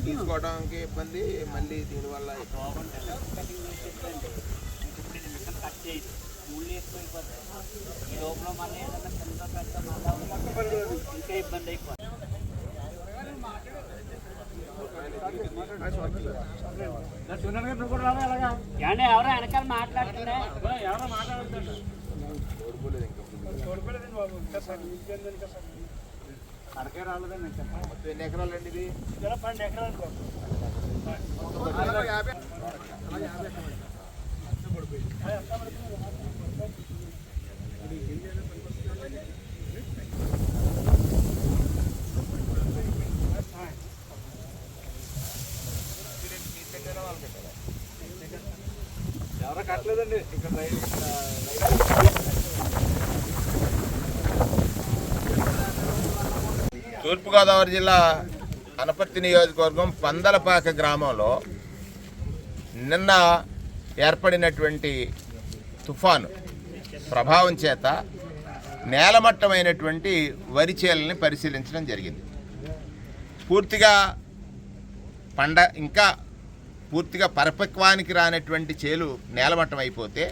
తీసుకోవడానికి ఇబ్బంది, మళ్ళీ దీనివల్ల ఇంకా ఇబ్బంది అయిపోతుంది. ఎవరో వెనకాల మాట్లాడుతుండే ఎవరో మాట్లాడుతుండే అరకే రాలేదండి. మొత్తం ఎన్ని ఎకరాలు అండి ఇది? 12 ఎకరాలు. ఎవరో కట్టలేదండి ఇక్కడ. తూర్పుగోదావరి జిల్లా అనపర్తి నియోజకవర్గం పందలపాక గ్రామంలో నిన్న ఏర్పడినటువంటి తుఫాను ప్రభావం చేత నేలమట్టమైనటువంటి వరి చేలని పరిశీలించడం జరిగింది. పూర్తిగా ఇంకా పూర్తిగా పరిపక్వానికి రానటువంటి చేలు నేలమట్టం అయిపోతే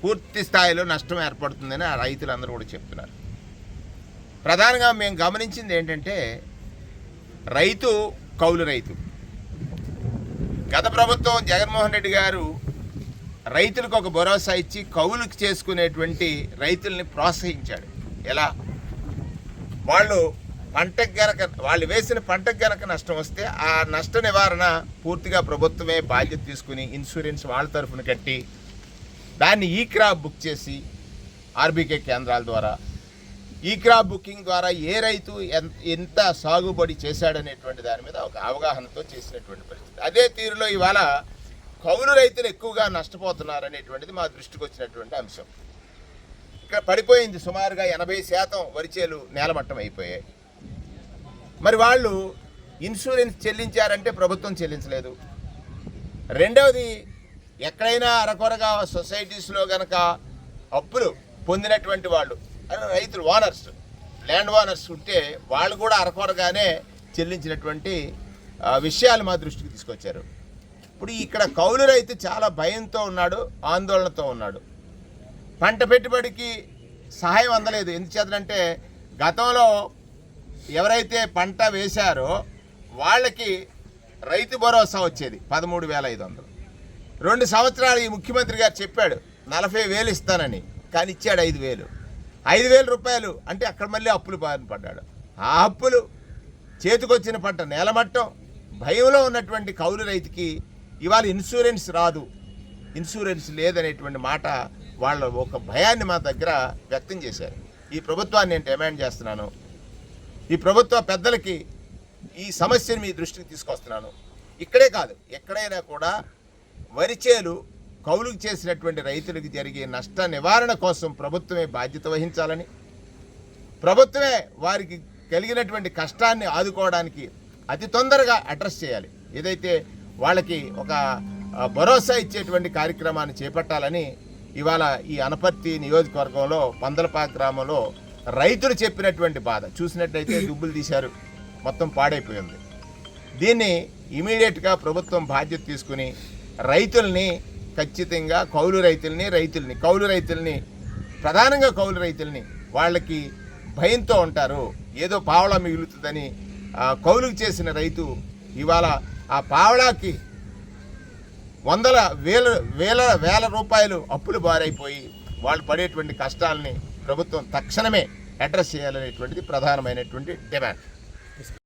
పూర్తి స్థాయిలో నష్టం ఏర్పడుతుందని ఆ రైతులందరూ కూడా చెప్తున్నారు. ప్రధానంగా మేము గమనించింది ఏంటంటే కౌలు రైతు గత ప్రభుత్వం జగన్మోహన్ రెడ్డి గారు రైతులకు ఒక భరోసా ఇచ్చి కౌలుకి చేసుకునేటువంటి రైతుల్ని ప్రోత్సహించాడు. ఎలా? వాళ్ళు వేసిన పంటకు గనక నష్టం వస్తే ఆ నష్ట నివారణ పూర్తిగా ప్రభుత్వమే బాధ్యత తీసుకుని ఇన్సూరెన్స్ వాళ్ళ తరఫున కట్టి దాన్ని ఈ క్రాప్ బుక్ చేసి ఆర్బీకే కేంద్రాల ద్వారా ఈ క్రాప్ బుకింగ్ ద్వారా ఏ రైతు ఎంత సాగుబడి చేశాడనేటువంటి దాని మీద ఒక అవగాహనతో చేసినటువంటి పరిస్థితి. అదే తీరులో ఇవాళ కౌలు రైతులు ఎక్కువగా నష్టపోతున్నారనేటువంటిది మా దృష్టికి వచ్చినటువంటి అంశం. ఇక్కడ పడిపోయింది సుమారుగా 80% వరిచేలు నేలమట్టం అయిపోయాయి. మరి వాళ్ళు ఇన్సూరెన్స్ చెల్లించారంటే ప్రభుత్వం చెల్లించలేదు. రెండవది, ఎక్కడైనా అరకొరగా సొసైటీస్లో కనుక అప్పులు పొందినటువంటి వాళ్ళు రైతులు ల్యాండ్ ఓనర్స్ ఉంటే వాళ్ళు కూడా అరకొరగానే చెల్లించినటువంటి విషయాలు మా దృష్టికి తీసుకొచ్చారు. ఇప్పుడు ఇక్కడ కౌలు రైతు చాలా భయంతో ఉన్నాడు, ఆందోళనతో ఉన్నాడు. పంట పెట్టుబడికి సహాయం అందలేదు. ఎందుచేతంటే గతంలో ఎవరైతే పంట వేశారో వాళ్ళకి రైతు భరోసా వచ్చేది 13,500. 2 సంవత్సరాలు ఈ ముఖ్యమంత్రి గారు చెప్పాడు 40,000 ఇస్తానని, కానీ ఇచ్చాడు 5,000. 5,000 రూపాయలు అంటే అక్కడ మళ్ళీ అప్పులు బారిన పడ్డాడు. ఆ అప్పులు చేతికొచ్చిన పంట నేలమట్టం భయంలో ఉన్నటువంటి కౌలు రైతుకి ఇవాళ ఇన్సూరెన్స్ రాదు, ఇన్సూరెన్స్ లేదనేటువంటి మాట వాళ్ళ ఒక భయాన్ని మా దగ్గర వ్యక్తం చేశారు. ఈ ప్రభుత్వాన్ని నేను డిమాండ్ చేస్తున్నాను, ఈ ప్రభుత్వ పెద్దలకి ఈ సమస్యను మీ దృష్టికి తీసుకొస్తున్నాను. ఇక్కడే కాదు, ఎక్కడైనా కూడా వరిచేలు కౌలుకు చేసినటువంటి రైతులకు జరిగే నష్ట నివారణ కోసం ప్రభుత్వమే బాధ్యత వహించాలని, ప్రభుత్వమే వారికి కలిగినటువంటి కష్టాన్ని ఆదుకోవడానికి అతి తొందరగా అడ్రస్ చేయాలి. ఏదైతే వాళ్ళకి ఒక భరోసా ఇచ్చేటువంటి కార్యక్రమాన్ని చేపట్టాలని ఇవాళ ఈ అనపర్తి నియోజకవర్గంలో పందలపాక గ్రామంలో రైతులు చెప్పినటువంటి బాధ చూసినట్లయితే దుబ్బులు తీశారు, మొత్తం పాడైపోయింది. దీన్ని ఇమీడియట్గా ప్రభుత్వం బాధ్యత తీసుకుని రైతుల్ని ఖచ్చితంగా కౌలు రైతుల్ని ప్రధానంగా కౌలు రైతుల్ని వాళ్ళకి భయంతో ఉంటారు, ఏదో పావలా మిగులుతుందని కౌలుకు చేసిన రైతు ఇవాళ ఆ పావలాకి వేల రూపాయలు అప్పులు బారైపోయి వాళ్ళు పడేటువంటి కష్టాలని ప్రభుత్వం తక్షణమే అడ్రస్ చేయాలనేటువంటిది ప్రధానమైనటువంటి డిమాండ్.